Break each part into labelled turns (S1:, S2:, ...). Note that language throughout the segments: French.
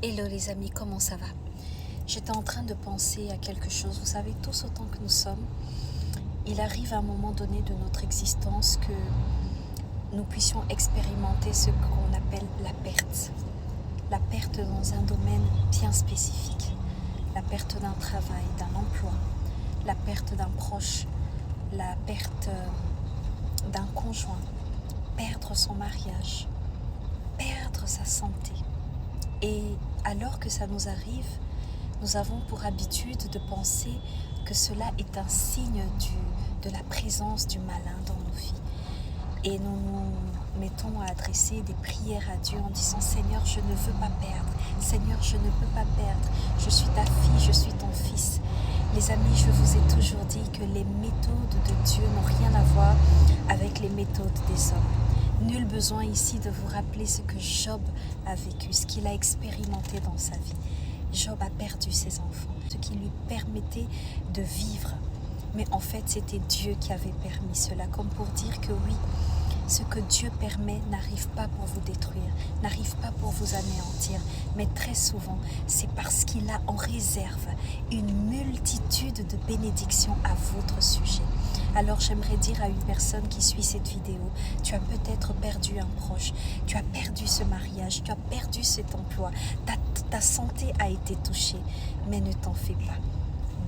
S1: Hello les amis, comment ça va? J'étais en train de penser à quelque chose. Vous savez, tous autant que nous sommes, il arrive à un moment donné de notre existence que nous puissions expérimenter ce qu'on appelle la perte. La perte dans un domaine bien spécifique. La perte d'un travail, d'un emploi, la perte d'un proche, la perte d'un conjoint, perdre son mariage, perdre sa santé. Et alors que ça nous arrive, nous avons pour habitude de penser que cela est un signe de la présence du malin dans nos vies. Et nous nous mettons à adresser des prières à Dieu en disant « Seigneur, je ne veux pas perdre. Seigneur, je ne peux pas perdre. Je suis ta fille, je suis ton fils. » Les amis, je vous ai toujours dit que les méthodes de Dieu n'ont rien à voir avec les méthodes des hommes. Nul besoin ici de vous rappeler ce que Job a vécu, ce qu'il a expérimenté dans sa vie. Job a perdu ses enfants, ce qui lui permettait de vivre. Mais en fait, c'était Dieu qui avait permis cela, comme pour dire que oui, ce que Dieu permet n'arrive pas pour vous détruire, n'arrive pas pour vous anéantir, mais très souvent, c'est parce qu'il a en réserve une multitude de bénédictions à votre sujet. Alors j'aimerais dire à une personne qui suit cette vidéo, tu as peut-être perdu un proche, tu as perdu ce mariage, tu as perdu cet emploi, ta santé a été touchée, mais ne t'en fais pas.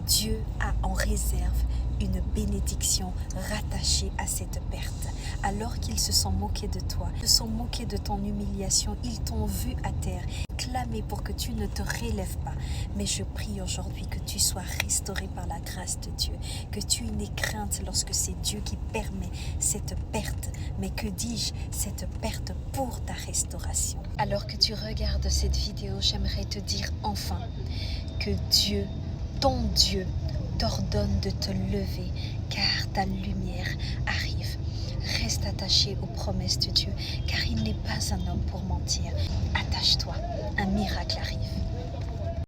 S1: Dieu a en réserve une bénédiction rattachée à cette perte. Alors qu'ils se sont moqués de toi, se sont moqués de ton humiliation, ils t'ont vu à terre, clamé pour que tu ne te relèves pas. Mais je prie aujourd'hui que tu sois restauré par la grâce de Dieu, que tu n'aies crainte lorsque c'est Dieu qui permet cette perte. Mais que dis-je, cette perte pour ta restauration. Alors que tu regardes cette vidéo, j'aimerais te dire enfin que Dieu, ton Dieu, t'ordonne de te lever, car ta lumière arrive. Reste attaché aux promesses de Dieu, car il n'est pas un homme pour mentir. Attache-toi, un miracle arrive.